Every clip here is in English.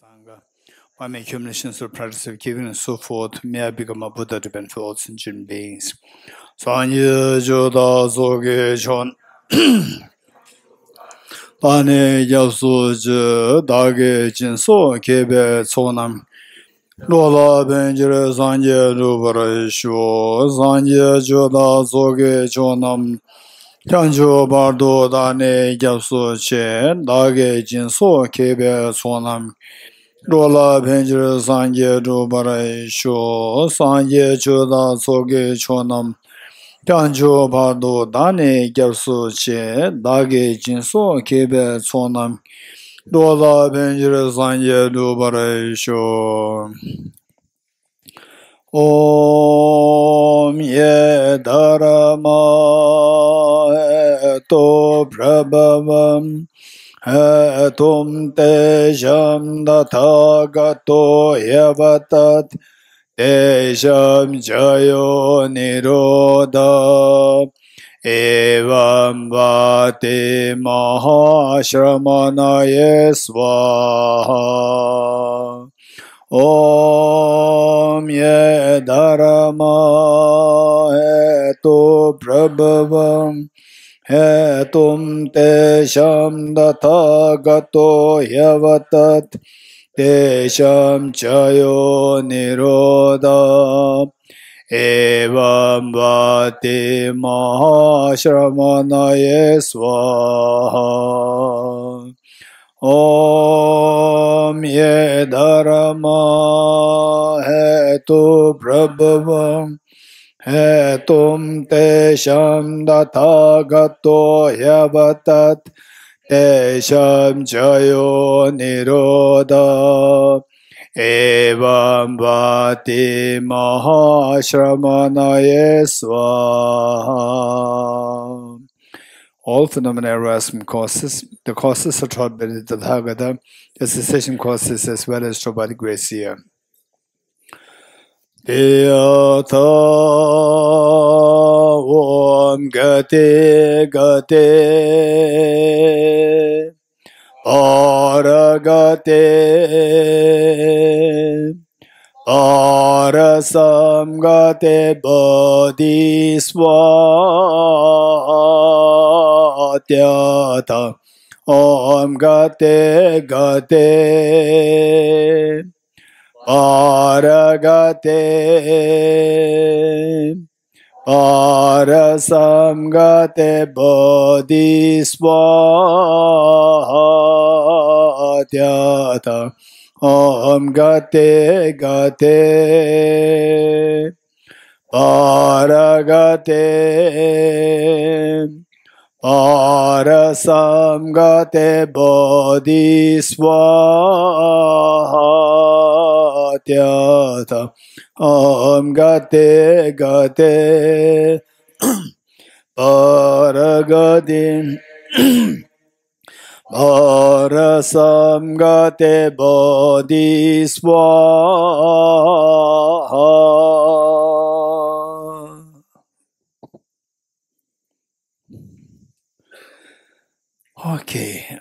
Sangha. By my accumulations of practice of giving and so forth, may I become a Buddha to benefit all sentient beings. Sanye Joda Zoge Chon Tane Yapsu Je Dage Jinso Kebe Tsonam Lola Benjire Sanye Rubara Sho Sanye Joda Zoge Chonam Chanjo Bardo Dane Yapsu Che Dage Jinso Kebe Tsonam Lola Benjire Sanye Rubara Sho Sanye Joda Zoge Chonam Chanjo Bardo Dane Gyapsu Che Dage Jinso Kebe Tsonam Lola Benjire Sanye Rubara Sho Om Ye Dharma Eto Prabhavam Etum Tejam Dathagato Yavatat Tejam Jayo Nirodha Evam Vate Mahashramanaye Swaha Om Ye Dharma Eto Prabhavam Etum Tesham Dathagato Yavatat Tesham Chayo Nirodha Evam Vate Mahashramanaye Swaha Om Ye Dharma Hetu Prabhavam Hetum Tesham Dathagato Yavatat Tesham Jayo Nirodha Evam Vati Mahashramanaye Swaha. All phenomena arise from causes. The causes are taught by the Tathagata, the cessation causes as well as taught by the grace here. Yata Om Gate Gate Aragate Arasamgate Bodhiswatyata Om Gate Gate Aragate Arasamgate Bodhiswatyata Om Gate Gate Aragate Arasamgate Bodhiswatyata Om Gate Gate Aragate Arasamgate Bodhiswaha. Okay.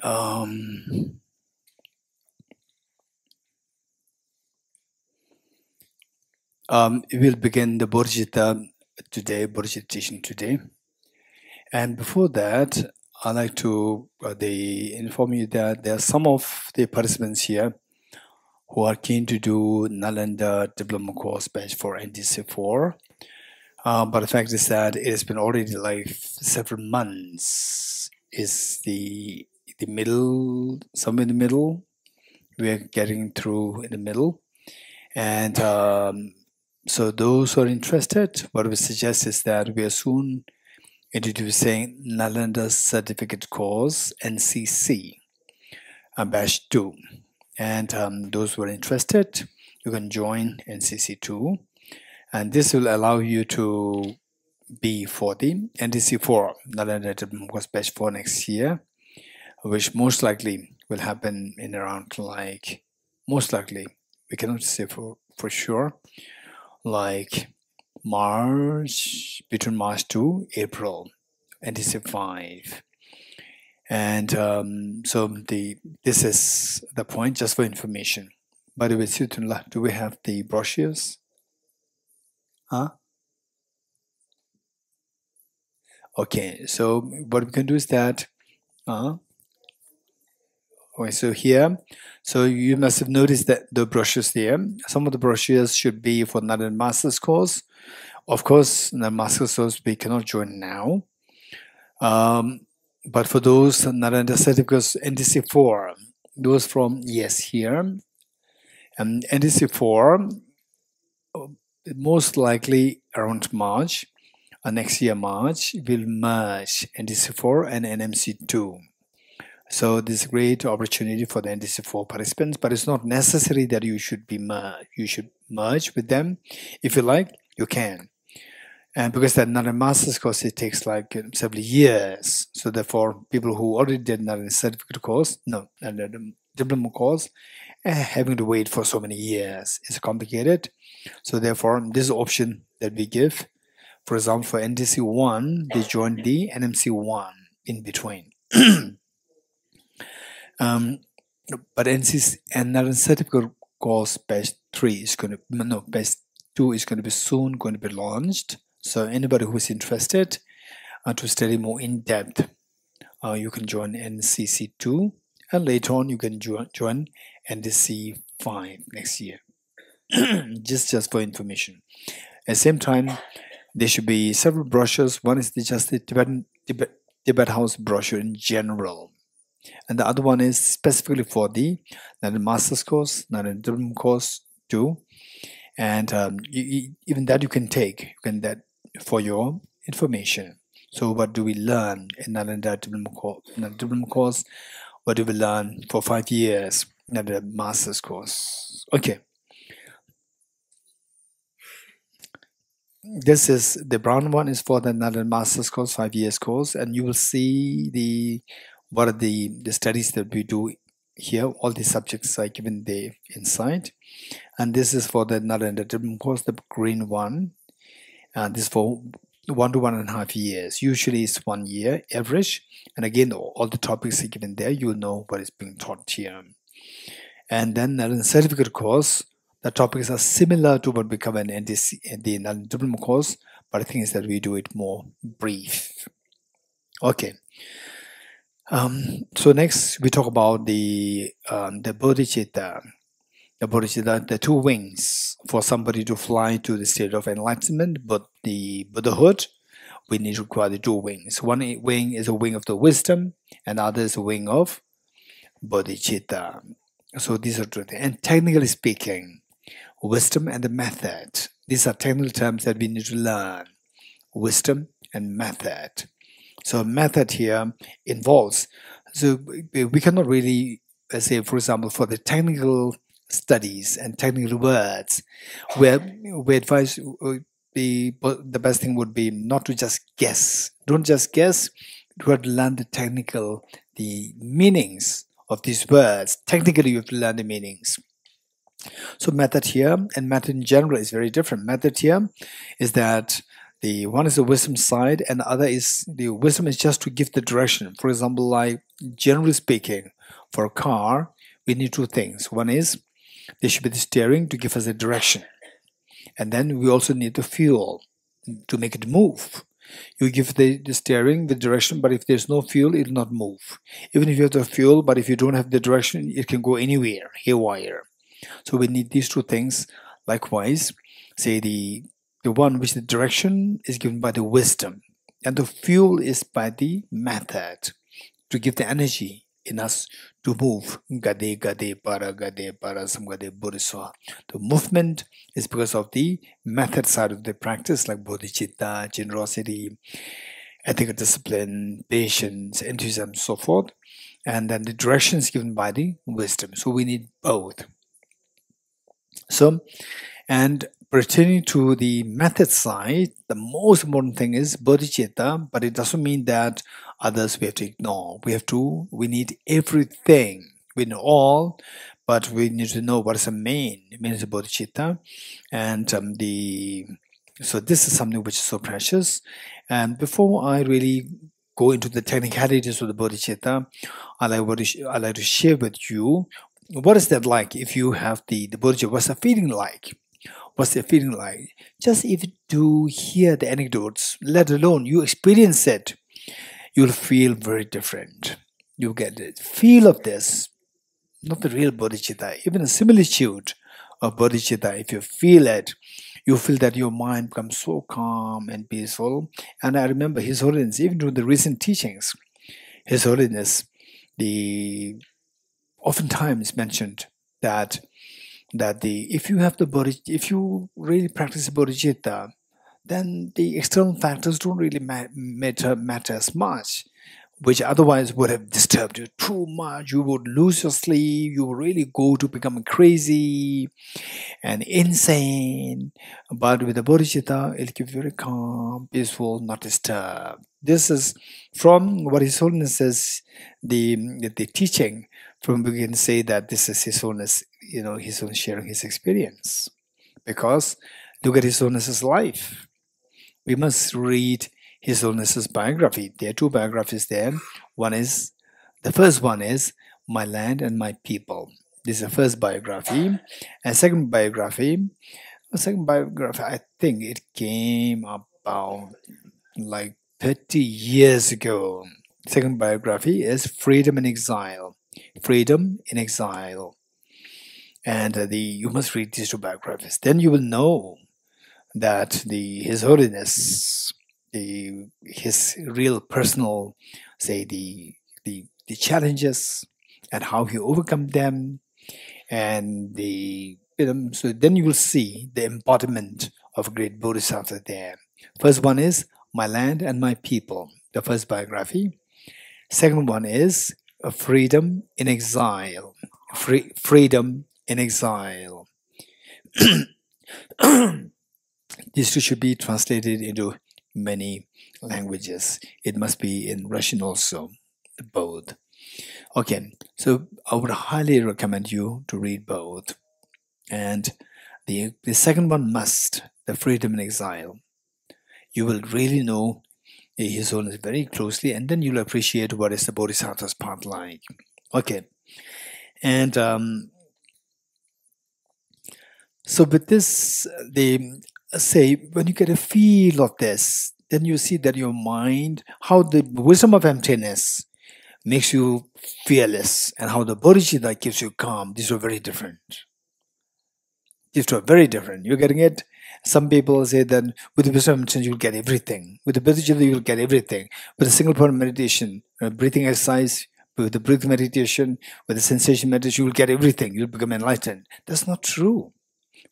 We'll begin the Bodhicitta today, Bodhicitta teaching today. And before that, I'd like to inform you that there are some of the participants here who are keen to do Nalanda Diploma Course Batch for NDC4. But the fact is that it has been already like several months. Is the middle, somewhere in the middle. We're getting through in the middle. And so those who are interested, what we suggest is that we are soon introducing Nalanda Certificate Course, NCC, Batch 2. And those who are interested, you can join NCC 2. And this will allow you to be for the NDC 4, Nalanda Diploma Course Batch 4 next year, which most likely will happen in around like, most likely, we cannot say for sure, like March, between March to April, NDC 5. And so this is the point, just for information. By the way, Situnla, do we have the brochures? Huh? Okay, so what we can do is that, okay, so here, so you must have noticed that the brochures there, some of the brochures should be for Nadan Master's course. Of course, the Master's course we cannot join now. But for those Narendra certificates, NDC4, those from yes here, and NDC4, most likely around March, next year March, will merge NDC4 and NMC2. So this is a great opportunity for the NDC4 participants, but it's not necessary that you should merge with them. If you like, you can. And because that Narendra Master's course, it takes like several years. So therefore, people who already did Narendra certificate course, diploma course, having to wait for so many years is complicated. So therefore, this option that we give, for example, for NDC1, they join the NMC1 in between. But Narendra certificate course batch 3 is going to, batch 2 is going to be soon going to be launched. So anybody who is interested to study more in depth, you can join NCC2, and later on you can join NDC5 next year. just for information. At the same time, there should be several brochures. One is just the Tibet House brochure in general, and the other one is specifically for the Master's course, Diploma course too. And even that you can take, that for your information. So what do we learn in Nalanda Diploma course? What do we learn for 5 years in the Master's course? Okay. This is the brown one is for the Nalanda Master's course, 5 years course, and you will see what are the studies that we do here. All the subjects are given there inside. And this is for the Narendra Diploma course, the green one. And this is for 1 to 1.5 years. Usually it's 1 year average. And again, all the topics are given there. You'll know what is being taught here. And then Narendra certificate course, the topics are similar to what we cover in NDC, the Narendra Diploma course, but the thing is that we do it more brief. Okay. So next we talk about the Bodhicitta. The Bodhicitta, the 2 wings for somebody to fly to the state of enlightenment, but the Buddhahood, we need to require the 2 wings. One wing is a wing of the wisdom, and the other is a wing of Bodhicitta. So these are 2 things. And technically speaking, wisdom and the method, these are technical terms that we need to learn. Wisdom and method. So method here involves, so we cannot really, let's say, for example, for the technical studies and technical words, where we advise the best thing would be not to just guess. Don't just guess. You have to learn the meanings of these words. Technically, you have to learn the meanings. So method here and method in general is very different. Method here is that the one is the wisdom side, and the other is the wisdom is just to give the direction. For example, like generally speaking, for a car, we need 2 things. One is there should be the steering to give us a direction. And then we also need the fuel to make it move. You give the steering the direction, but if there's no fuel, it will not move. Even if you have the fuel, but if you don't have the direction, it can go anywhere, haywire. So we need these 2 things. Likewise, say the one which the direction is given by the wisdom, and the fuel is by the method to give the energy in us to move. Gade para samgade buriswa. The movement is because of the method side of the practice, like bodhicitta, generosity, ethical discipline, patience, enthusiasm, so forth. And then the direction is given by the wisdom. So we need both. So, and pertaining to the method side, the most important thing is bodhicitta, but it doesn't mean that others we have to ignore. We need everything. We know all, but we need to know what is the main means of bodhicitta. And so this is something which is so precious. And before I really go into the technicalities of the bodhicitta, I like to share with you what is that like if you have the bodhicitta. What's the feeling like? What's the feeling like? Just if you do hear the anecdotes, let alone you experience it, you'll feel very different. You get the feel of this, not the real bodhicitta, even a similitude of bodhicitta. If you feel it, you feel that your mind becomes so calm and peaceful. And I remember His Holiness, even during the recent teachings, His Holiness, the oftentimes mentioned that if you have if you really practice bodhicitta, then the external factors don't really matter as much, which otherwise would have disturbed you too much. You would lose your sleep. You would really go to become crazy and insane. But with the bodhicitta, it'll keep you very calm, peaceful, not disturbed. This is from what His Holiness says, the teaching, from we can say that this is His Holiness, His Holiness sharing his experience. Because look at His Holiness's life. We must read His Holiness's biography. There are two biographies there. The first one is My Land and My People. This is the first biography. And second biography, I think it came about like 30 years ago. Second biography is Freedom in Exile. Freedom in Exile. And you must read these two biographies. Then you will know that His Holiness, his real personal, say the challenges and how he overcome them, and so then you will see the embodiment of a great bodhisattva there. First one is My Land and My People, the first biography. Second one is Freedom in Exile. Freedom in Exile. These two should be translated into many languages. It must be in Russian also, both. Okay, so I would highly recommend you to read both. And the second one must, the Freedom in Exile. You will really know His Holiness very closely, and then you'll appreciate what is the Bodhisattva's path like. Okay, and so with this, they say when you get a feel of this, then you see that your mind, how the wisdom of emptiness makes you fearless, and how the bodhicitta keeps you calm. These are very different. These two are very different. You're getting it? Some people say that with the wisdom of emptiness, you'll get everything. With the bodhicitta, you'll get everything. With a single point meditation, breathing exercise, with the breathing meditation, with the sensation meditation, you'll get everything. You'll become enlightened. That's not true.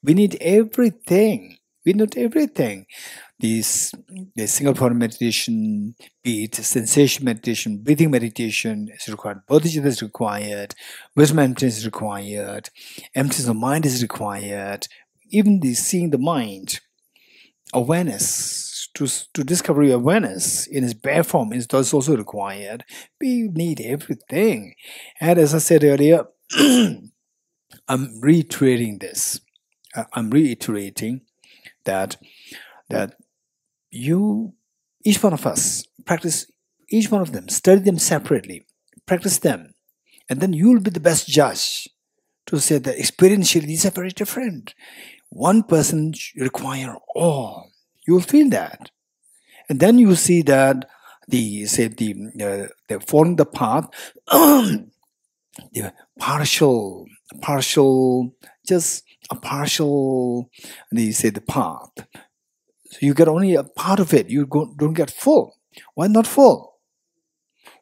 We need everything. We need everything. The single point meditation, be it sensation meditation, breathing meditation is required. Bodhicitta is required. Wisdom emptiness is required. Emptiness of mind is required. Even the seeing the mind, awareness, to discover your awareness in its bare form is also required. We need everything. And as I said earlier, I'm reiterating this. I'm reiterating that each one of us, practice each one of them, study them separately, practice them, and then you'll be the best judge to say that experientially these are very different. One person require all. You will feel that, and then you will see that the following the path, the partial, just a partial. The path. So you get only a part of it. You don't get full. Why not full?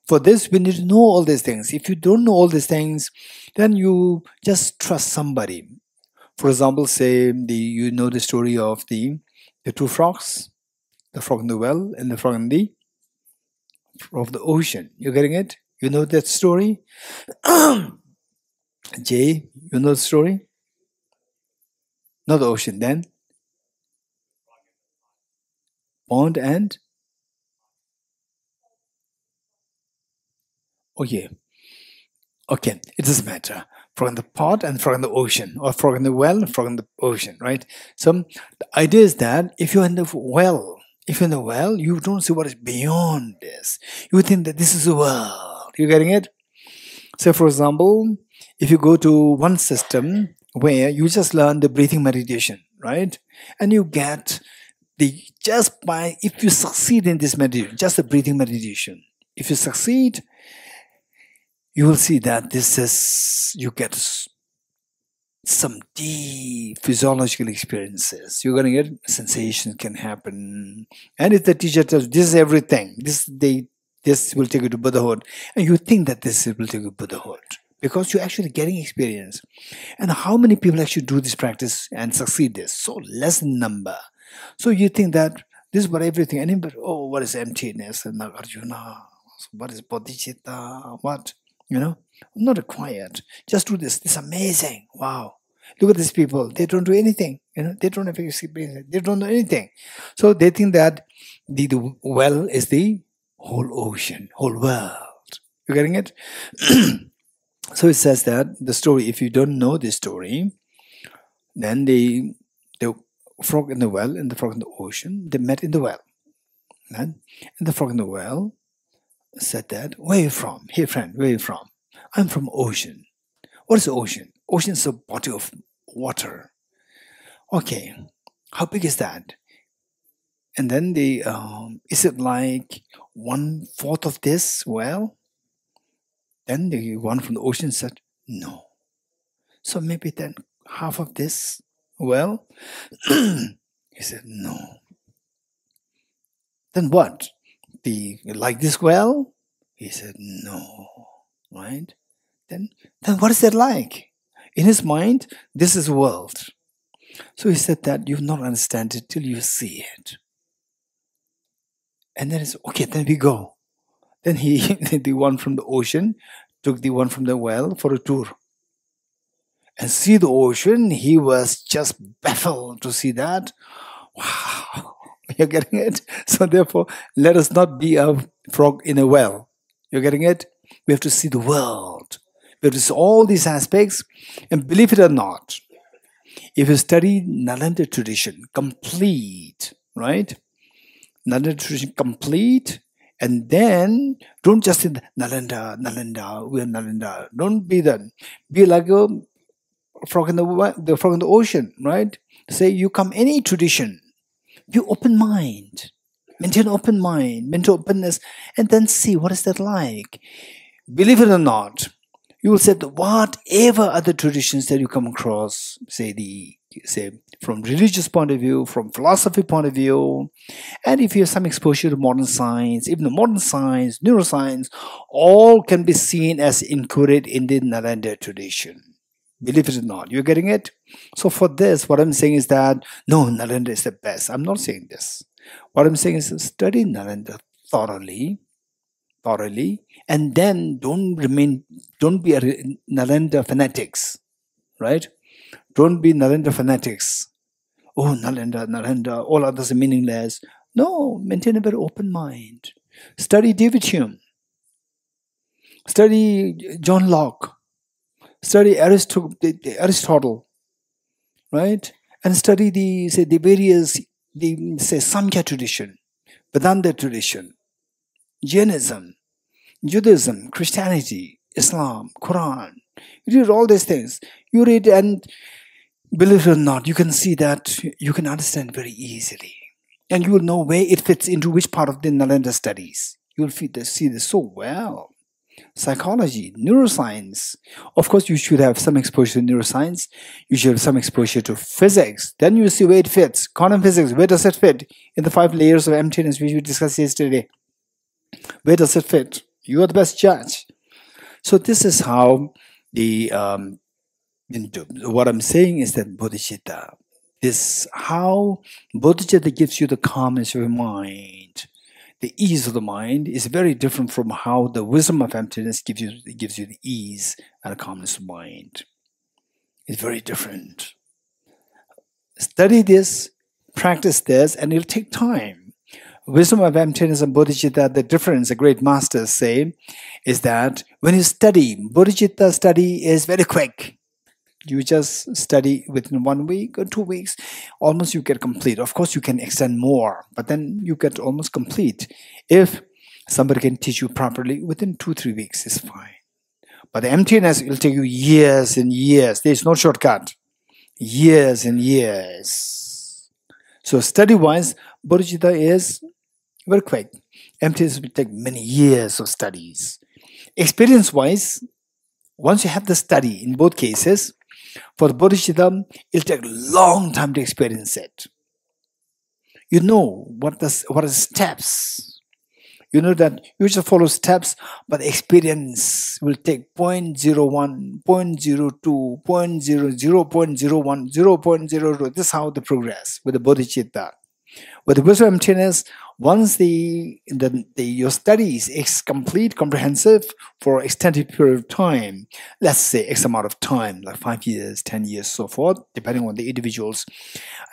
For this, we need to know all these things. If you don't know all these things, then you just trust somebody. For example, say you know the story of the two frogs, the frog in the well and the frog in the ocean. You're getting it? You know that story? Jay, you know the story? Not the ocean, then? Pond and? Okay. Okay, it doesn't matter. Frog in the pot and frog in the ocean, or frog in the well and frog in the ocean, right? So the idea is that if you're in the well, If you're in the well, you don't see what is beyond this. You think that this is the world. You getting it? So, for example, if you go to one system where you just learn the breathing meditation, right? And you get if you succeed in this meditation, just the breathing meditation, if you succeed, you will see that you get some deep physiological experiences. You're going to get sensations can happen. And if the teacher tells this is everything, this will take you to Buddhahood, and you think that this will take you to Buddhahood because you're actually getting experience. And how many people actually do this practice and succeed this? So less number. So you think that this is what everything, anybody, what is emptiness? And Nagarjuna, what is Bodhicitta? What? Not required. Just do this. This is amazing. Wow. Look at these people. They don't do anything. They don't have experience. They don't know anything. So they think that the well is the whole ocean, whole world. You getting it? So it says that the story, if you don't know this story, then the frog in the well and the frog in the ocean, they met in the well. Right? And the frog in the well said that, where are you from? Hey friend, where are you from? I'm from ocean. What is the ocean? Ocean is a body of water. Okay, how big is that? And then is it like 1/4 of this well? Then the one from the ocean said, no. So maybe then half of this well? He said, no. Then what? Like this well? He said, no. Right? Then what is that like? In his mind, this is world. So he said that you not understand it till you see it. And then it's okay, then we go. Then the one from the ocean took the one from the well for a tour. And see the ocean, he was just baffled to see that. Wow, you're getting it? So therefore, let us not be a frog in a well. You're getting it? We have to see the world. We have to see all these aspects. And believe it or not, if you study Nalanda tradition, complete, right? Nalanda tradition, complete. And then, don't just say, Nalanda, we are Nalanda. Don't be that. Be like a frog in the frog in the ocean, right? Say, you come any tradition. Be open mind. Maintain open mind, maintain openness, and then see what is that like. Believe it or not, you will say that whatever other traditions that you come across, say from religious point of view, from philosophy point of view, and if you have some exposure to modern science, even the modern science, neuroscience, all can be seen as included in the Nalanda tradition. Believe it or not, you're getting it? So for this, what I'm saying is that, no, Nalanda is the best. I'm not saying this. What I'm saying is study Nalanda thoroughly, and then don't be a Nalanda fanatics, right? Don't be Nalanda fanatics. Oh, Nalanda, all others are meaningless. No, maintain a very open mind. Study David Hume. Study John Locke. Study Aristotle, right? And study the Samkhya tradition, Vedanta tradition, Jainism, Judaism, Christianity, Islam, Quran. You read all these things. You read, and believe it or not, you can see that you can understand very easily. And you will know where it fits into which part of the Nalanda studies. You will see this so well. Psychology, neuroscience. Of course, you should have some exposure to neuroscience. You should have some exposure to physics. Then you see where it fits. Quantum physics, where does it fit? In the 5 layers of emptiness which we discussed yesterday. Where does it fit? You are the best judge. So this is how what I'm saying is that Bodhicitta, how Bodhicitta gives you the calmness of your mind. The ease of the mind is very different from how the wisdom of emptiness gives you the ease and the calmness of mind. It's very different. Study this, practice this, and it'll take time. Wisdom of emptiness and Bodhicitta, the difference, the great masters say, is that when you study, Bodhicitta study is very quick. You just study within 1 week or 2 weeks, almost you get complete. Of course, you can extend more, but then you get almost complete. If somebody can teach you properly, within 2-3 weeks is fine. But the emptiness will take you years and years. There's no shortcut. Years and years. So study-wise, Bodhicitta is very quick. Emptiness will take many years of studies. Experience-wise, once you have the study in both cases, for the Bodhicitta, it'll take a long time to experience it. You know what are the steps. You know that you just follow steps, but the experience will take 0.01, 0.02, 0.00, 0.01, 0.02. This is how the progress with the Bodhicitta. With the wisdom emptiness, once your studies is complete, comprehensive for extended period of time, let's say X amount of time, like 5 years, 10 years, so forth, depending on the individuals,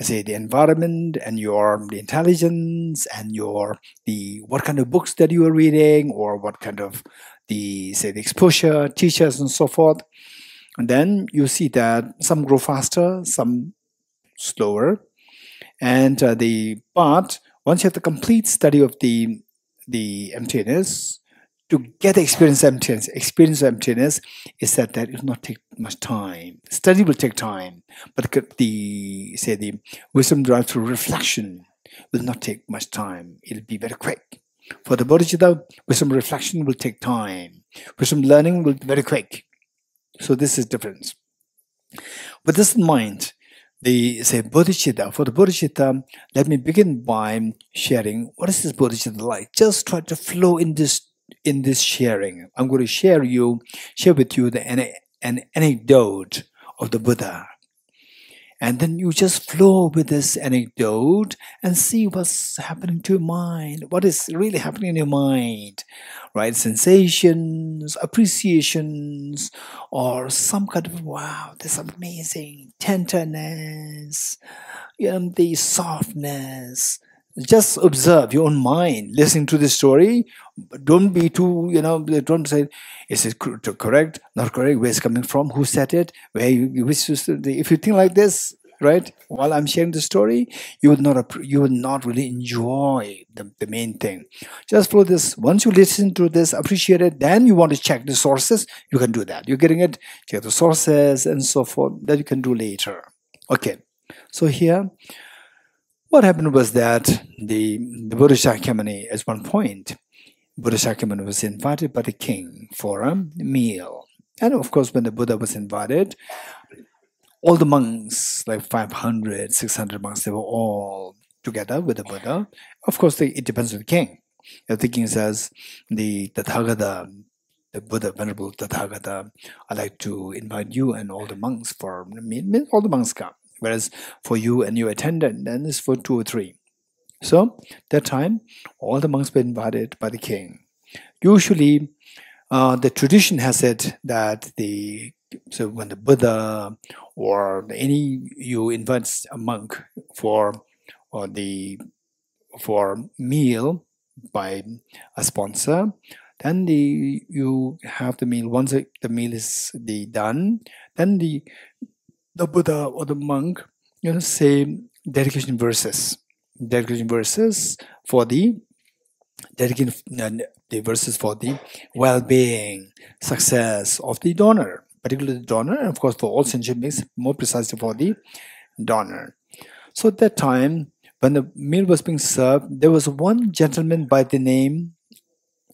I say the environment and the intelligence and what kind of books that you are reading, or what kind of the exposure, teachers and so forth. And then you see that some grow faster, some slower. And but once you have the complete study of the emptiness, to get the experience emptiness is that it will not take much time. Study will take time, but the wisdom derived through reflection will not take much time. It'll be very quick. For the Bodhicitta, wisdom reflection will take time. Wisdom learning will be very quick. So this is different. With this in mind, Bodhicitta. For the Bodhicitta, let me begin by sharing what is this Bodhicitta like. Just try to flow in this sharing. I'm going to share with you an anecdote of the Buddha. And then you just flow with this anecdote and see what's happening to your mind. What is really happening in your mind, right? Sensations, appreciations, or some kind of, wow, this amazing tenderness, the softness. Just observe your own mind, listening to the story. Don't be too, don't say, is it correct, not correct, where it's coming from, who said it, where you wish to. If you think like this, right, while I'm sharing the story, you will not really enjoy the main thing. Just follow this. Once you listen to this, appreciate it, then you want to check the sources, you can do that. You're getting it, check the sources and so forth, that you can do later. Okay, so here, what happened was that the Buddha Shakyamuni, at one point, Buddha Shakyamuni was invited by the king for a meal. And of course, when the Buddha was invited, all the monks, like 500, 600 monks, they were all together with the Buddha. Of course, it depends on the king. If the king says, the Tathagata, the Buddha, Venerable Tathagata, I'd like to invite you and all the monks for a meal, all the monks come. Whereas for you and your attendant, then it's for 2 or 3. So that time, all the monks were invited by the king. Usually, the tradition has it that so when the Buddha or you invite a monk for meal by a sponsor, then you have the meal. Once the meal is done, then the Buddha or the monk, say dedication verses for the verses for the well-being, success of the donor, particularly the donor, and of course for all sentient beings, more precisely for the donor. So at that time, when the meal was being served, there was one gentleman by the name,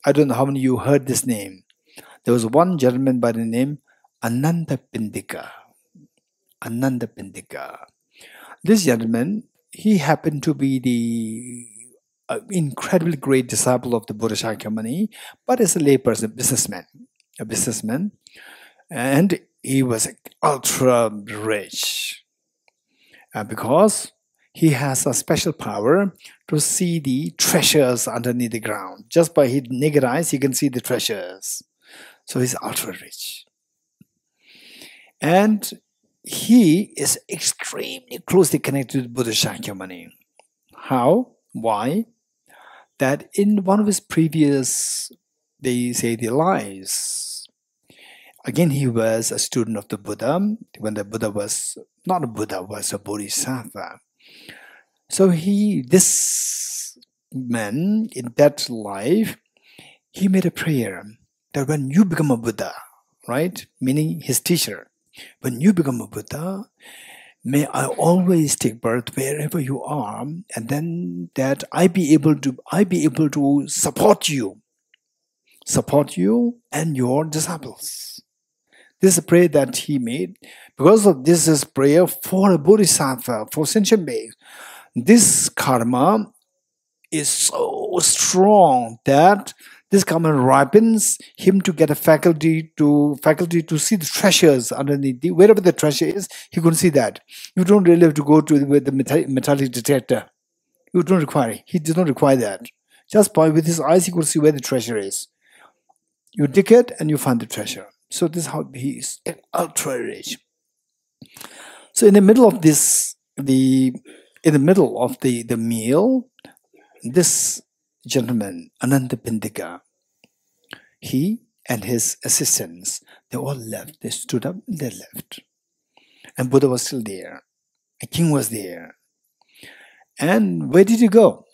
I don't know how many of you heard this name. There was one gentleman by the name Anandapindika. This gentleman, he happened to be the incredibly great disciple of the Buddha Shakyamuni, but as a layperson, a businessman, and he was ultra rich because he has a special power to see the treasures underneath the ground. Just by his naked eyes, he can see the treasures. So he's ultra rich. And he is extremely closely connected to Buddha Shakyamuni. How? Why? That in one of his previous, they say, the lives, Again, he was a student of the Buddha when the Buddha was not a Buddha, was a Bodhisattva. So this man in that life, he made a prayer that when you become a Buddha, right, meaning his teacher, when you become a Buddha, may I always take birth wherever you are, and then that I be able to support you and your disciples. This is a prayer that he made. Because of this is prayer for a Bodhisattva, for sentient beings. This karma is so strong that this karma ripens him to get a faculty to see the treasures underneath. Wherever the treasure is, he can see that. You don't really have to go to with the metallic detector. You don't require it. He does not require that. Just by with his eyes, he could see where the treasure is. You dig it and you find the treasure. So this is how he is ultra rich. So in the middle of this, the meal, this gentleman, Anantapindika, he and his assistants, they all left. They stood up and they left. And Buddha was still there. A king was there. And where did he go?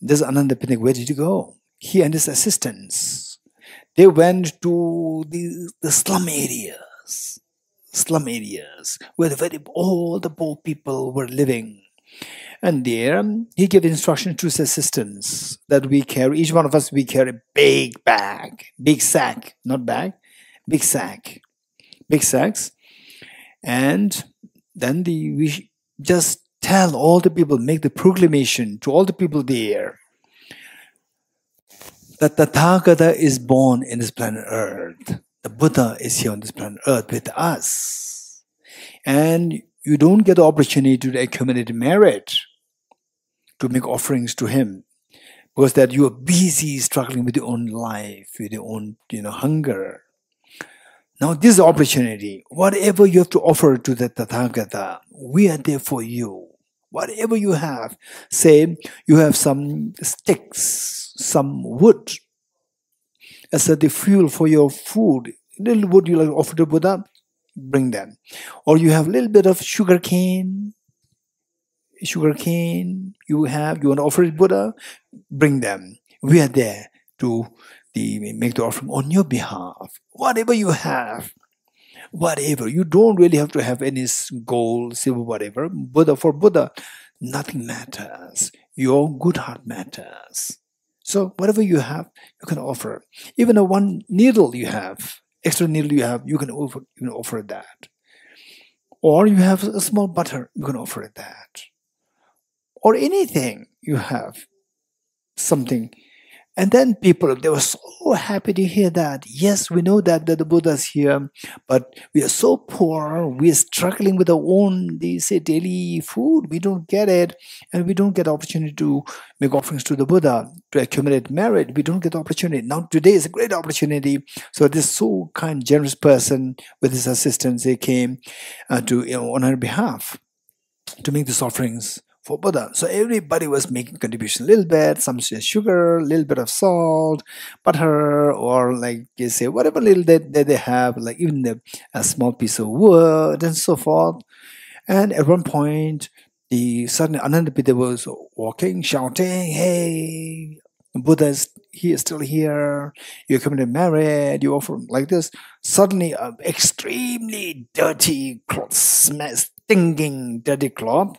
This Anantapindika, where did he go? He and his assistants, they went to the slum areas. Slum areas where all the poor people were living. And there, he gave instructions to his assistants that each one of us, we carry a big bag, big sack, not bag, big sack, big sacks. And then we just tell all the people, make the proclamation to all the people there that the Tathagata is born in this planet Earth. The Buddha is here on this planet Earth with us. And you don't get the opportunity to accumulate merit to make offerings to him, because that you are busy struggling with your own life, with your own hunger. Now this is the opportunity. Whatever you have to offer to the Tathagata, we are there for you. Whatever you have, say you have some sticks, some wood as the fuel for your food. Little wood you like to offer to Buddha, bring them. Or you have a little bit of sugar cane you want to offer it Buddha, bring them. We are there to make the offering on your behalf. Whatever you have, whatever. You don't really have to have any gold, silver, whatever. For Buddha, nothing matters. Your good heart matters. So whatever you have, you can offer. Even a one needle you have, extra needle you have, you can offer that. Or you have a small butter, you can offer it that. Or anything you have, something. And then people, they were so happy to hear that. Yes, we know that the Buddha is here, but we are so poor. We are struggling with our own, they say, daily food. We don't get it. And we don't get the opportunity to make offerings to the Buddha, to accumulate merit. We don't get the opportunity. Now, today is a great opportunity. So this so kind, generous person with his assistants, they came on her behalf to make these offerings for Buddha. So everybody was making contribution, a little bit, some sugar, a little bit of salt, butter, or like you say, whatever little that they have, like even a small piece of wood and so forth. And at one point, suddenly Anandapita was walking, shouting, "Hey, Buddha he is still here. You're coming to merit. You offer like this." Suddenly, an extremely dirty cloth, stinking dirty cloth,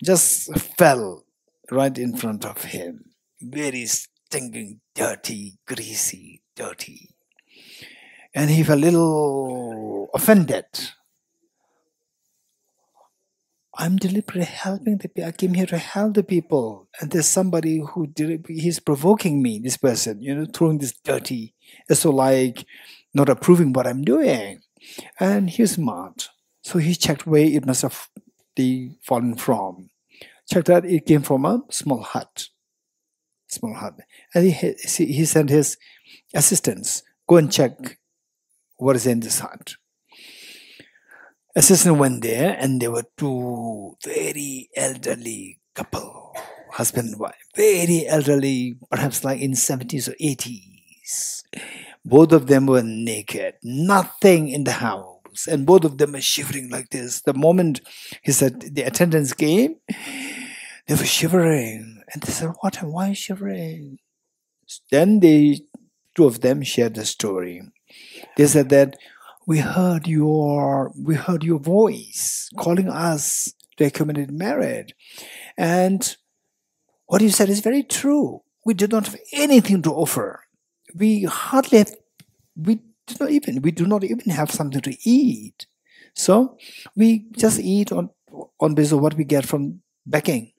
just fell right in front of him. Very stinking, dirty, greasy, dirty. And he felt a little offended. I'm deliberately helping the people. I came here to help the people. And there's somebody he's provoking me, this person, throwing this dirty. So like not approving what I'm doing. And he's smart. So he checked where it must have fallen from. Checked out, it came from a small hut. And he sent his assistants, go and check what is in this hut. Assistant went there, and there were two very elderly couple, husband and wife, very elderly, perhaps like in 70s or 80s. Both of them were naked, nothing in the house, and both of them were shivering like this. The moment he said the attendants came, they were shivering, and they said, "What? Why shivering?" Then the two of them shared the story. They said that we heard your voice calling us to accumulate merit, and what you said is very true. We do not have anything to offer. We hardly have. We do not even have something to eat. So we just eat on basis of what we get from begging,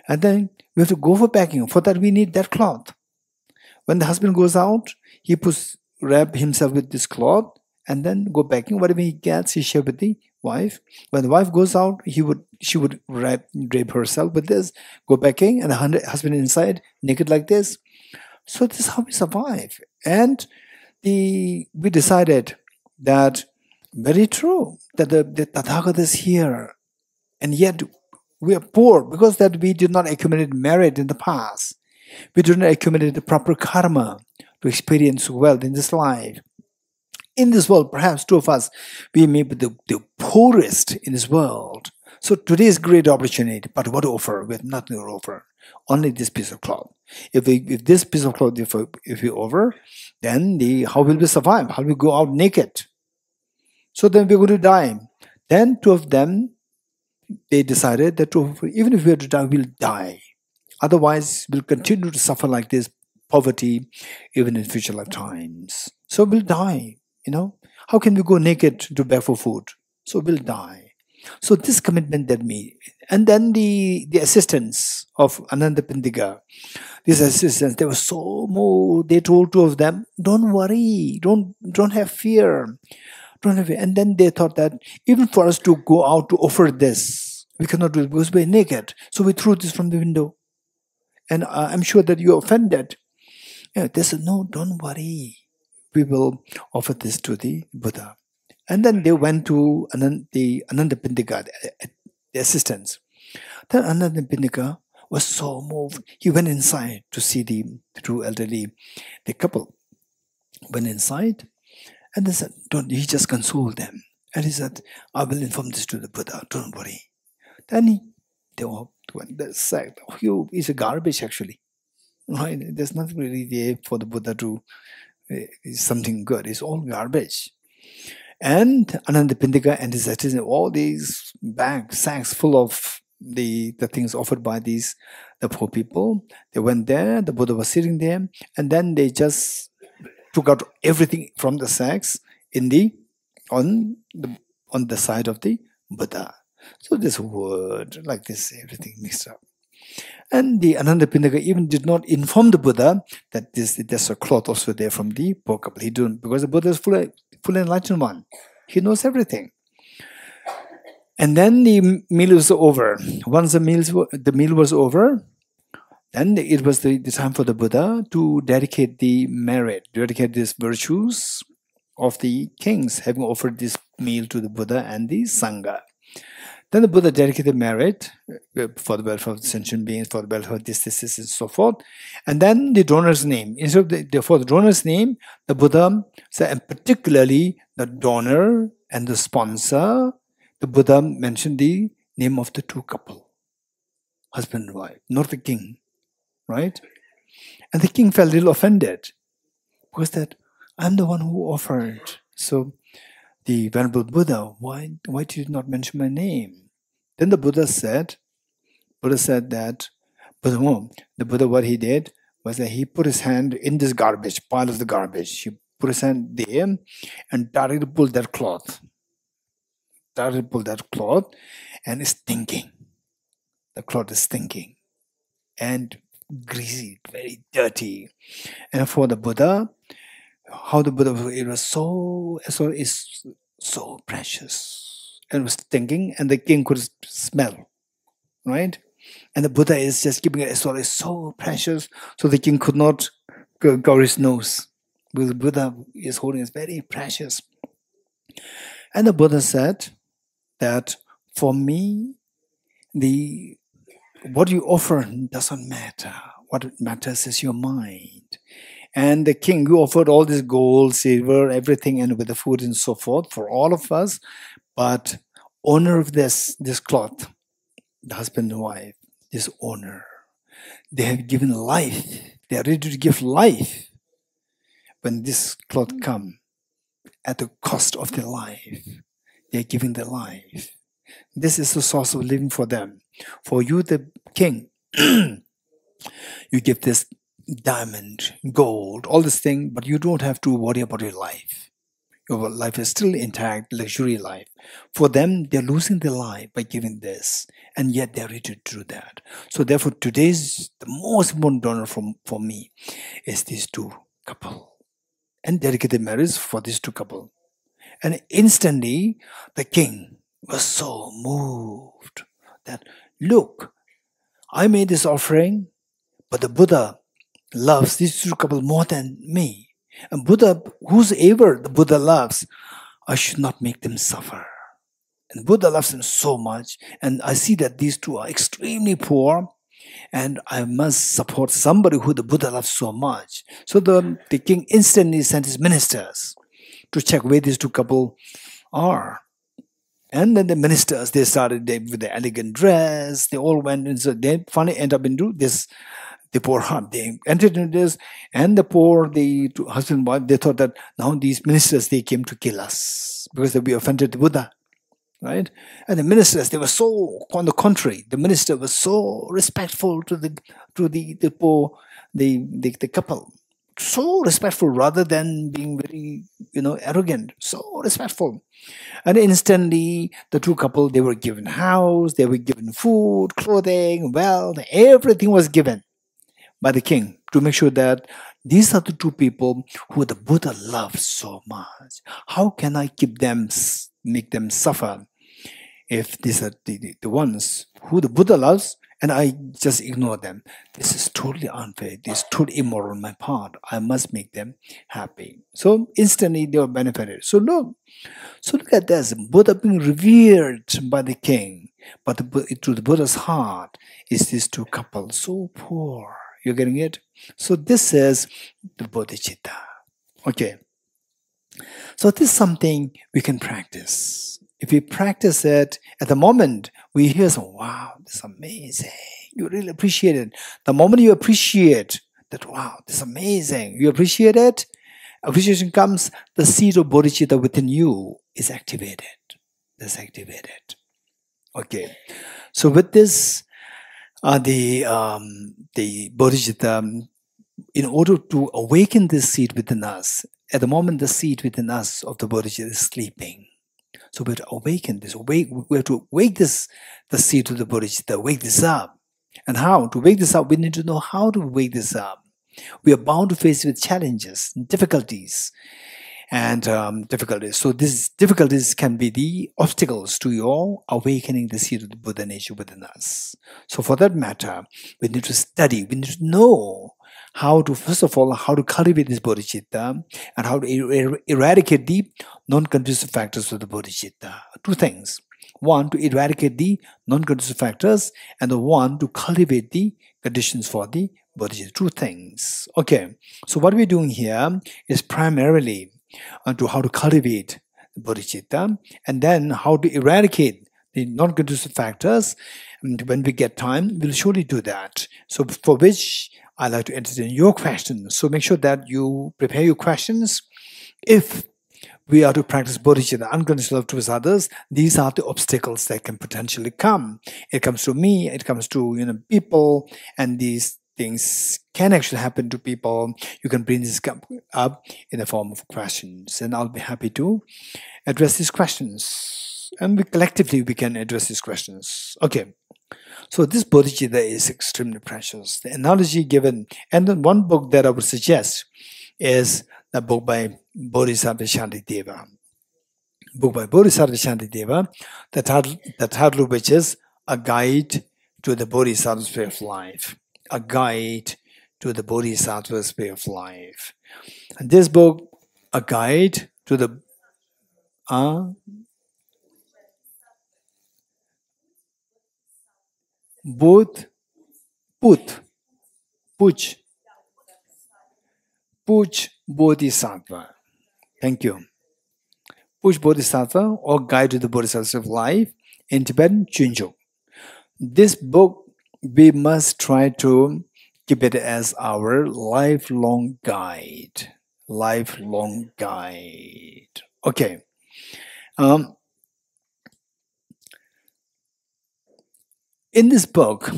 and then we have to go for begging. For that, we need that cloth. When the husband goes out, he wrap himself with this cloth and then go begging. Whatever he gets, he share with the wife. When the wife goes out, she would drape herself with this, go begging, and the husband inside naked like this. So this is how we survive. And we decided that very true that the Tathagata is here, and yet we are poor because that we did not accumulate merit in the past. We did not accumulate the proper karma to experience wealth in this life. In this world, perhaps two of us, we may be the poorest in this world. So today is great opportunity, but what to offer? We have nothing to offer. Only this piece of cloth. If this piece of cloth, if we offer, then how will we survive? How will we go out naked? So then we're going to die. Then two of them, they decided that even if we are to die, we'll die. Otherwise, we'll continue to suffer like this, poverty, even in future lifetimes. So we'll die, How can we go naked to beg for food? So we'll die. So this commitment that me, and then the assistants of Ananda Pindiga, these assistants, they were so moved. They told two of them, don't worry, don't have fear. Don't have fear. And then they thought that even for us to go out to offer this, we cannot do it because we're naked. So we threw this from the window. And I'm sure that you're offended. They said, no, don't worry. We will offer this to the Buddha. And then they went to the Ananda Pindiga, the assistants. Then Ananda Pindiga was so moved. He went inside to see the two elderly, the couple. Went inside and they said, he just consoled them. And he said, I will inform this to the Buddha, don't worry. Then they all went, it's a garbage actually. Right? There's nothing really there for the Buddha to, something good. It's all garbage. And Ananda Pindiga and his assistants, all these sacks full of the things offered by the poor people. They went there, the Buddha was sitting there, and then they just took out everything from the sacks on the side of the Buddha. So this word, like this, everything mixed up. And the Ananda Pindiga even did not inform the Buddha that there's a cloth also there from the poor couple. He didn't, because the Buddha is full enlightened one. He knows everything. And then the meal was over. Once the meal was over, then it was the time for the Buddha to dedicate these virtues of the kings, having offered this meal to the Buddha and the Sangha. Then the Buddha dedicated merit for the welfare of the sentient beings, for the welfare of this, and so forth. And then the donor's name. Instead of for the donor's name, the Buddha said, and particularly the donor and the sponsor, the Buddha mentioned the name of the two couple, husband and wife, not the king, right? And the king felt a little offended because that I'm the one who offered. So the Venerable Buddha, why did you not mention my name? Then the Buddha said that, the Buddha, what he did was that he put his hand in this pile of the garbage. He put his hand there and directly pulled that cloth. And it's stinking. The cloth is stinking and greasy, very dirty. And for the Buddha, it was so precious. And was stinking, and the king could smell, right? And the Buddha is just keeping it so precious, so the king could not cover his nose. Because the Buddha is holding it very precious. And the Buddha said that for me, what you offer doesn't matter. What matters is your mind. And the king who offered all this gold, silver, everything, and with the food and so forth for all of us. But owner of this cloth, the husband and wife, this owner, they have given life. They are ready to give life when this cloth come at the cost of their life. They are giving their life. This is the source of living for them. For you, the king, you give this diamond, gold, all this thing, but you don't have to worry about your life. Your life is still intact, luxury life. For them, they're losing their life by giving this, and yet they're ready to do that. So therefore, today's the most important donor for me is these two couple, and dedicated marriage for these two couple. And instantly, the king was so moved that, look, I made this offering, but the Buddha loves these two couple more than me. And Buddha, whosoever the Buddha loves, I should not make them suffer. And Buddha loves them so much. And I see that these two are extremely poor. And I must support somebody who the Buddha loves so much. So the king instantly sent his ministers to check where these two couple are. And then the ministers, they started with the elegant dress. They all went and so they finally end up into this. The poor heart, they entered into this, and the husband and wife, they thought that now these ministers, they came to kill us because we offended the Buddha, right? And the ministers, they were so, on the contrary, the minister was so respectful to the poor, the couple, so respectful rather than being very, arrogant, so respectful. And instantly, the two couple, they were given house, they were given food, clothing, wealth, everything was given by the king to make sure that these are the two people who the Buddha loves so much. How can I make them suffer if these are the ones who the Buddha loves and I just ignore them? This is totally unfair. This is totally immoral on my part. I must make them happy. So instantly they were benefited. So look at this. Buddha being revered by the king, but to the Buddha's heart is these two couples so poor. You're getting it? So this is the Bodhicitta. Okay. So this is something we can practice. If we practice it, at the moment we hear some, wow, this is amazing. You really appreciate it. The moment you appreciate that, wow, this is amazing. You appreciate it. Appreciation comes, the seed of Bodhicitta within you is activated. That's activated. Okay. So with this, the Bodhicitta, in order to awaken this seed within us, at the moment the seed within us of the Bodhicitta is sleeping. So we have to awaken this, we have to wake the seed of the Bodhicitta, wake this up. And how? To wake this up, we need to know how to wake this up. We are bound to face with challenges, difficulties, and difficulties. So these difficulties can be the obstacles to your awakening the seed of the Buddha nature within us. So for that matter, we need to study, we need to know how to, first of all, how to cultivate this bodhicitta and how to eradicate the non-conducive factors of the bodhicitta. Two things. One, to eradicate the non-conducive factors, and the one, to cultivate the conditions for the bodhicitta. Two things. Okay, so what we're doing here is primarily to how to cultivate bodhicitta, and then how to eradicate the non-conducive factors. And when we get time, we'll surely do that. So for which I'd like to entertain your questions. So make sure that you prepare your questions. If we are to practice bodhicitta, unconditional love towards others, these are the obstacles that can potentially come. It comes to me, it comes to people, and these things can actually happen to people. You can bring this up in the form of questions, and I'll be happy to address these questions. And collectively we can address these questions. Okay. So this bodhicitta is extremely precious. The analogy given, and then one book that I would suggest is the book by Bodhisattva Shantideva. Book by Bodhisattva Shantideva, the title of which is A Guide to the Bodhisattva's Way of Life. A Guide to the Bodhisattva's Way of Life. And this book, A Guide to the Puch, Puj Bodhisattva. Thank you. Puj Bodhisattva, or Guide to the Bodhisattvas of Life, in Tibetan, Chunjo. This book, we must try to keep it as our lifelong guide. Lifelong guide. Okay. In this book,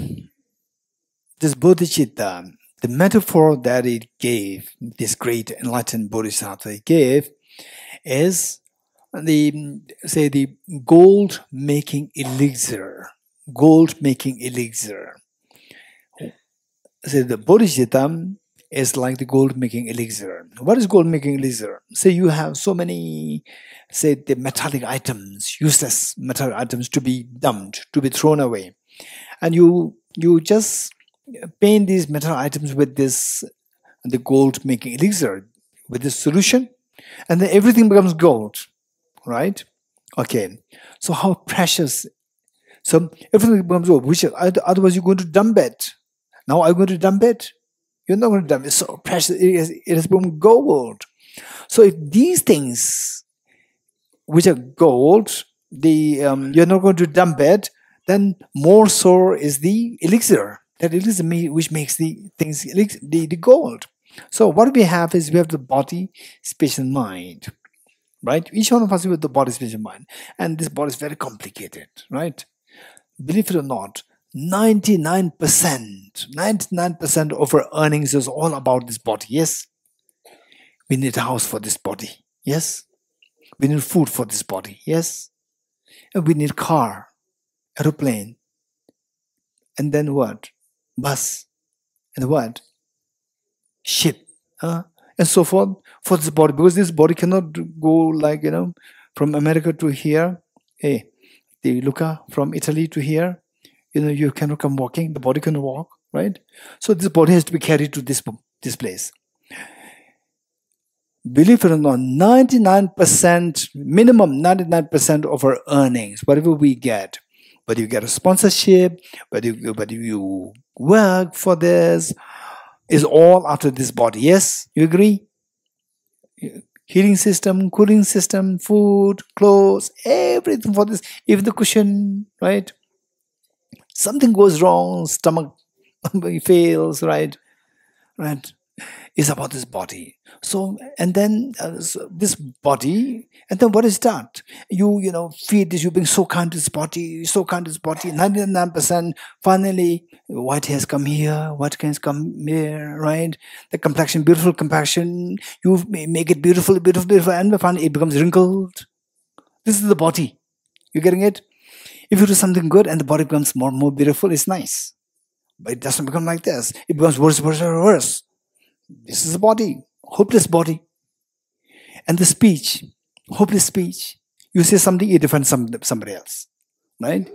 this Bodhicitta, the metaphor that it gave, this great enlightened Bodhisattva gave, is the gold-making elixir. Gold-making elixir. The Bodhicitta is like the gold-making elixir. What is gold-making elixir? Say you have so many, the metallic items, useless metallic items to be dumped, to be thrown away. And you just paint these metal items with the gold-making elixir, with this solution, and then everything becomes gold, right? Okay, so how precious. So everything becomes gold, which otherwise you're going to dump it. Now I'm going to dump it. You're not going to dump it. It's so precious. It has become gold. So if these things, which are gold, you're not going to dump it, then more so is the elixir. That elixir which makes the things the gold. So what we have is we have the body, speech, and mind, right? Each one of us with the body, speech, and mind, and this body is very complicated, right? Believe it or not, 99% of our earnings is all about this body. Yes, we need a house for this body. Yes, we need food for this body. Yes, and we need car, aeroplane, and then what? Bus, and what? Ship, and so forth for this body, because this body cannot go like, from America to here. Hey, the Luca from Italy to here. You cannot come walking. The body cannot walk, right? So this body has to be carried to this place. Believe it or not, 99%, minimum 99% of our earnings, whatever we get, whether you get a sponsorship, whether you work for this, is all after this body. Yes, you agree? Heating system, cooling system, food, clothes, everything for this, even the cushion, right? Something goes wrong, stomach fails, right? Is about this body. So, and then this body, and then what is that? You feed this, you've been so kind to this body, 99%. Finally, white hairs come here, white hairs come here, right? The complexion, beautiful complexion, you make it beautiful, and finally it becomes wrinkled. This is the body. You getting it? If you do something good and the body becomes more and more beautiful, it's nice. But it doesn't become like this. It becomes worse. This is the body, hopeless body. And the speech, hopeless speech. You say something, you defend somebody else, right?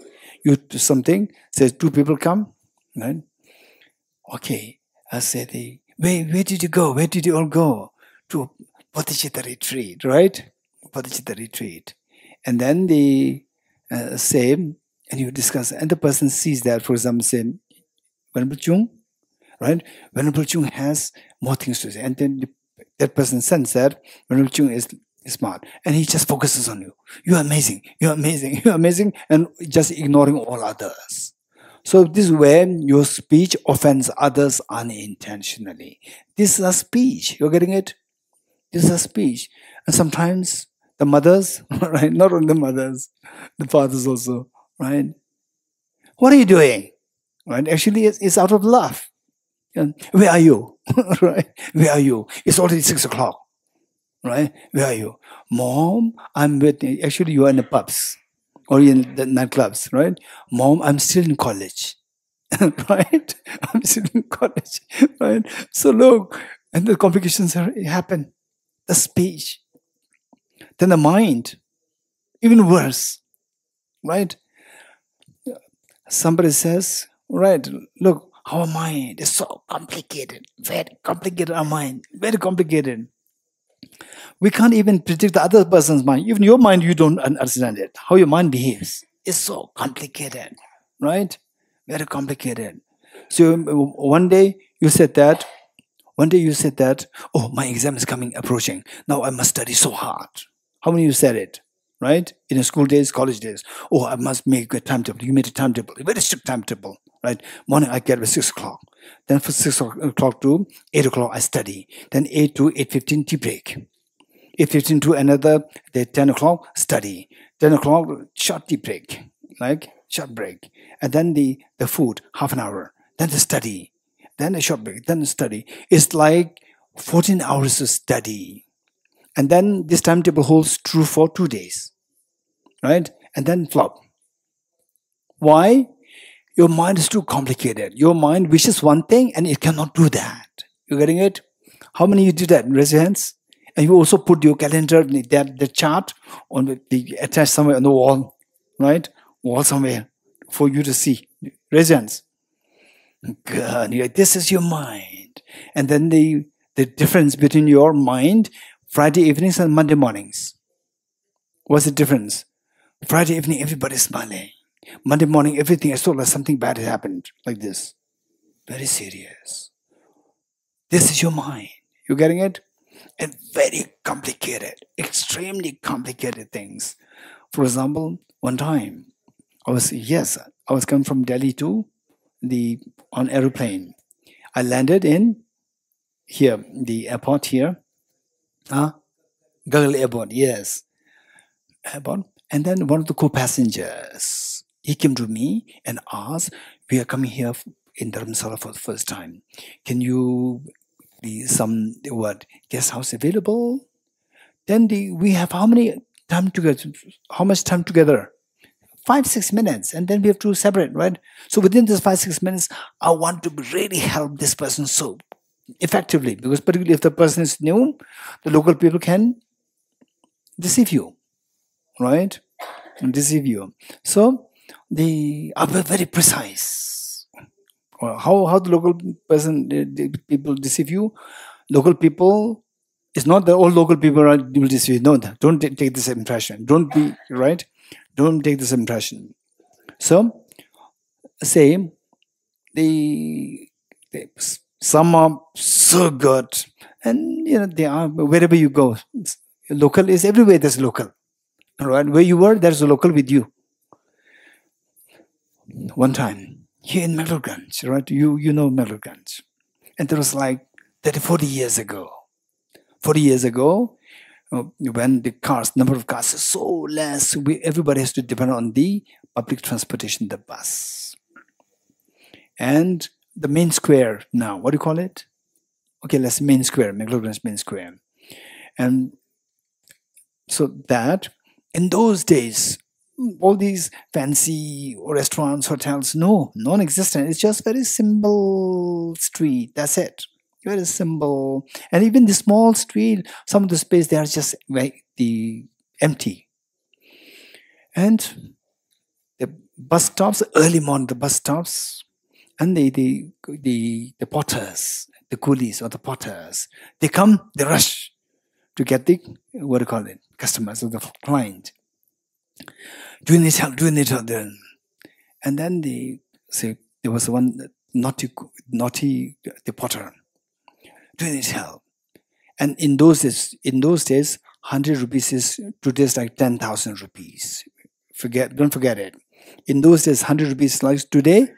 You do something, says two people come, right? Okay, I say, where did you go? Where did you all go? To Bodhichitta Retreat, right? Bodhichitta Retreat. And then they say, and you discuss, and the person sees that, for example, say, Venerable Chung, right? Venerable Chung has more things to say. And then that person senses that Venerable Chung is smart. And he just focuses on you. You're amazing. And just ignoring all others. So this is where your speech offends others unintentionally. This is a speech. You're getting it? This is a speech. And sometimes the mothers, right? Not only the mothers, the fathers also, right? What are you doing? Right? Actually, it's out of love. Where are you? Right? Where are you? It's already 6 o'clock. Right? Where are you? Mom, I'm with, actually you are in the pubs or in the nightclubs, right? Mom, I'm still in college. Right? I'm still in college. Right? So look, and the complications happen. The speech. Then the mind, even worse. Right? Somebody says, right, look, our mind is so complicated. Very complicated, our mind. Very complicated. We can't even predict the other person's mind. Even your mind, you don't understand it. How your mind behaves. It's so complicated. Right? Very complicated. So one day you said that, One day you said that, oh, my exam is approaching. Now I must study so hard. How many of you said it? Right? In your school days, college days. Oh, I must make a timetable. You made a timetable, a very strict timetable. Right? Morning I get up at 6 o'clock. Then from 6 o'clock to 8 o'clock I study. Then 8 to 8:15 tea break. 8:15 to another, 10 o'clock study. 10 o'clock short tea break. Like short break. And then the food, half an hour. Then the study. Then a short break. Then the study. It's like 14 hours of study. And then this timetable holds true for 2 days. Right? And then flop. Why? Your mind is too complicated. Your mind wishes one thing and it cannot do that. You getting it? How many of you did that? Raise your hands. And you also put your calendar, the chart, on the attached somewhere on the wall, right? Wall somewhere for you to see. Raise your hands. God, this is your mind. And then the difference between your mind, Friday evenings and Monday mornings. What's the difference? Friday evening, everybody's smiling. Monday morning, everything is like something bad has happened, like this. Very serious. This is your mind. You getting it? And very complicated, extremely complicated things. For example, one time, I was coming from Delhi to on aeroplane. I landed in here, the airport here. Gagal Airport, yes. Airport. And then one of the co-passengers, he came to me and asked, we are coming here in Dharamsala for the first time. Can you be some guest house available? Then we have how much time together? 5-6 minutes, and then we have to separate, right? So within this 5-6 minutes, I want to really help this person so effectively, because particularly if the person is new, the local people can deceive you, right? And deceive you. So I was very precise. How the local the people deceive you? Local people, it's not that all local people will deceive you. No, don't take this impression. Don't be right. Don't take this impression. So, say some are so good, and they are wherever you go. Local is everywhere. There's local, right? Where you were, there's a local with you. One time here in Megalganj, right? You know Megalganj, and there was like 40 years ago. 40 years ago, when the number of cars is so less, everybody has to depend on the public transportation, the bus. And the main square now, what do you call it? Okay, let's main square, Megalganj main square. And so that, in those days, all these fancy restaurants, hotels, non-existent. It's just very simple street, that's it. Very simple. And even the small street, some of the space, they are just empty. And the bus stops, early morning, the bus stops, and the porters, the coolies or the porters, they come, they rush to get the, customers or the client. Do you need help? Do you need help? And then they say, there was one naughty the porter. Do you need help? And in those days, 100 rupees is today's like 10,000 rupees. Don't forget it. In those days, 100 rupees like today,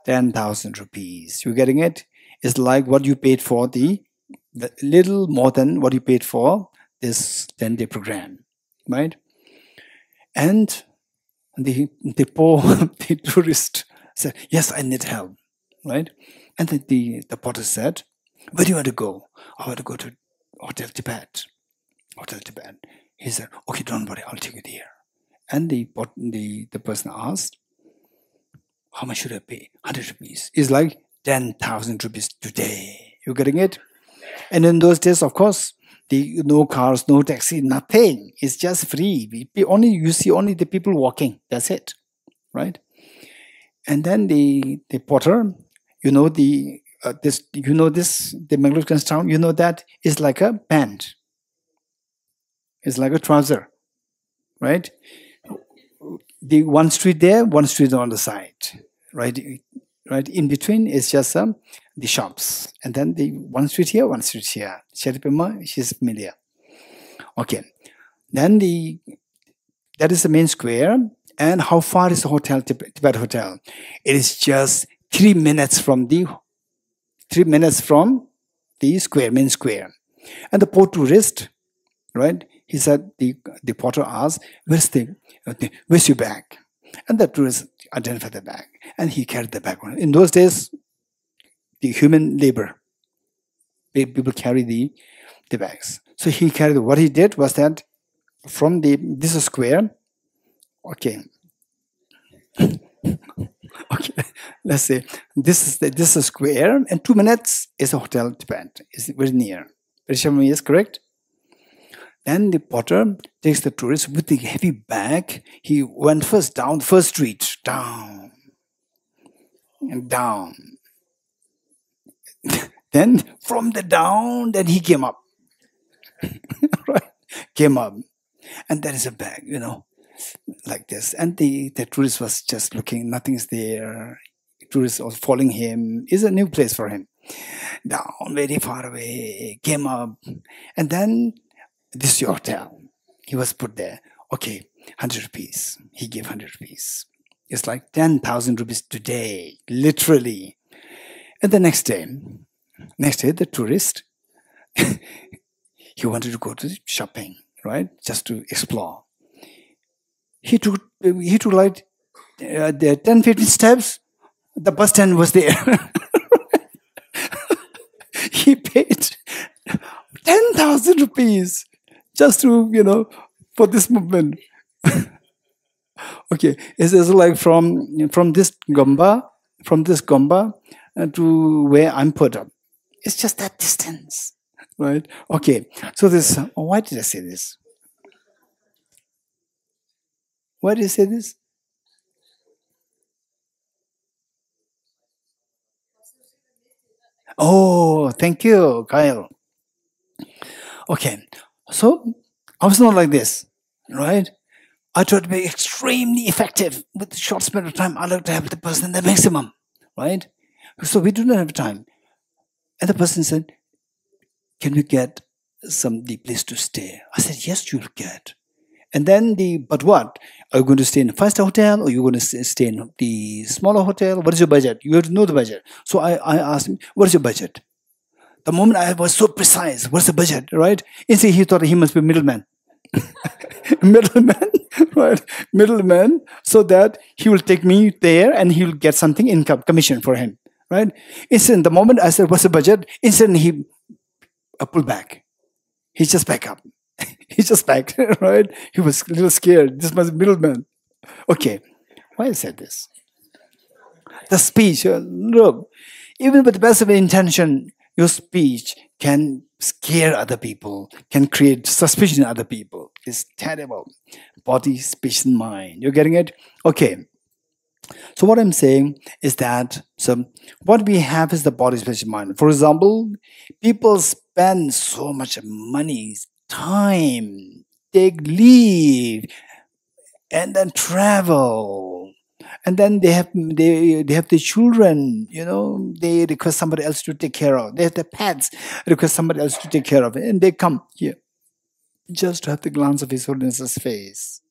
10,000 rupees. You getting it? It's like what you paid for the little more than what you paid for this 10-day program, right? And the poor the tourist said, yes, I need help, right? And the porter said, where do you want to go? I want to go to Hotel Tibet. He said, okay, don't worry, I'll take you there. And the person asked, how much should I pay? 100 rupees. It's like 10,000 rupees today. You getting it? And in those days, of course, no cars, no taxi, nothing. It's just free. You see only the people walking. That's it, right? And then the porter, the Megalganj town, that is like a pant. It's like a trouser, right? The one street there, one street on the side, right? right? In between is just the shops. And then the one street here, one street here. Sheripima, she's familiar. Okay. Then that is the main square. And how far is the hotel, Tibet Hotel? It is just 3 minutes from the square, main square. And the poor tourist, right? He said, the porter asked, where's your bag? And the tourist identified the bag. And he carried the bag. In those days, the human labor, people carry the bags. So he carried, what he did was that from this is square, okay. Okay, let's say this is a square, and 2 minutes is a hotel Tibet. It's very near. Is correct? Then the porter takes the tourist with the heavy bag. He went first down the first street, down and down. Then from the down, then he came up. Right? Came up, and there is a bag, like this. And the tourist was just looking, nothing's there. The tourist was following him. It's a new place for him. Down, very far away, came up. And then, this is your hotel. He was put there. Okay, 100 rupees. He gave 100 rupees. It's like 10,000 rupees today, literally. And the next day, the tourist, he wanted to go to shopping, right? Just to explore. He took like the 10, 15 steps. The bus stand was there. He paid 10,000 rupees just to, for this movement. Okay, it's like from this Gomba to where I'm put up. It's just that distance, right? Okay, so this, why did I say this? Why did I say this? Oh, thank you, Kyle. Okay, so I was not like this, right? I tried to be extremely effective with a short span of time. I like to help the person the maximum, right? So we do not have time. And the person said, can we get some place to stay? I said, yes, you'll get. And then but what? Are you going to stay in a 5-star hotel, or are you going to stay in the smaller hotel? What is your budget? You have to know the budget. So I asked him, what is your budget? The moment I was so precise, what's the budget, right? Instantly he thought he must be a middleman. Middleman, right? Middleman, so that he will take me there and he will get something income, commission for him, right? Instantly, the moment I said, what's the budget? Instantly he pulled back. He just back up. He just backed, right? He was a little scared. This must be middleman. Okay, why I said this? The speech, look, even with the best of intention, your speech can scare other people, can create suspicion in other people. It's terrible. Body, speech, and mind. You're getting it? Okay. So what I'm saying is that, so what we have is the body, speech, and mind. For example, people spend so much money, time, take leave, and then travel. And then they have the children, they request somebody else to take care of. They have the pets, request somebody else to take care of it. And they come here just to have the glance of His Holiness's face.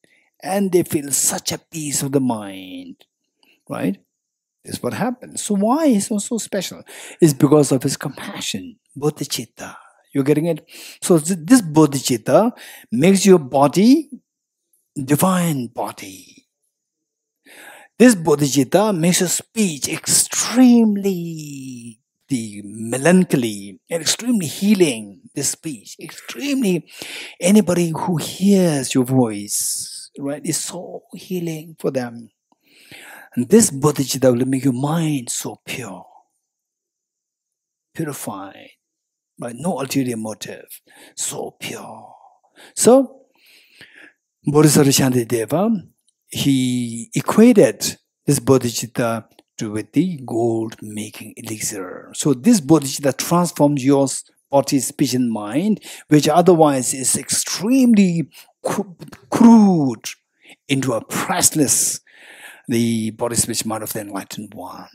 And they feel such a peace of the mind, right? This is what happens. So why is he so special? It's because of his compassion, Bodhicitta. You're getting it? So this Bodhicitta makes your body divine body. This Bodhicitta makes your speech extremely melancholy and extremely healing. This speech, extremely, anybody who hears your voice, right, is so healing for them. And this Bodhicitta will make your mind so pure, purified, by no ulterior motive, so pure. So, Bodhisattva Shantideva, he equated this Bodhicitta with the gold-making elixir. So this Bodhicitta transforms your body, speech, and mind, which otherwise is extremely crude, into a priceless, the body, speech, mind of the enlightened one.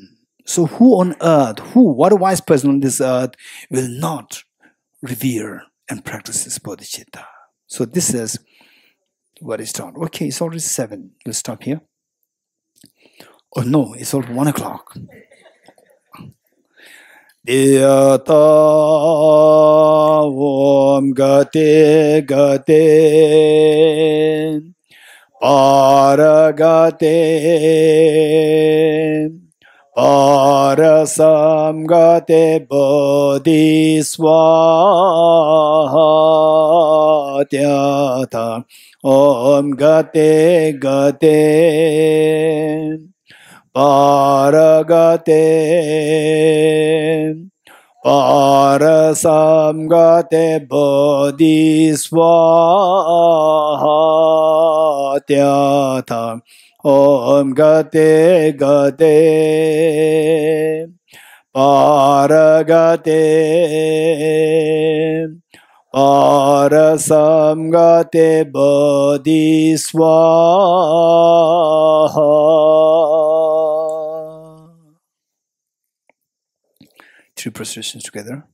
So who on earth, what wise person on this earth will not revere and practice this bodhicitta? So this is what is taught. Okay, it's already 7. We'll stop here. Oh no, it's already 1 o'clock. Diyata Om Gate Gate Paragate Parasamgate Bodhiswatyata Om Gate Gate Paragate Parasamgate Bodhiswatyata Om Gate Gate Paragate Parasamgate Bodhiswaha. 3 prostrations together.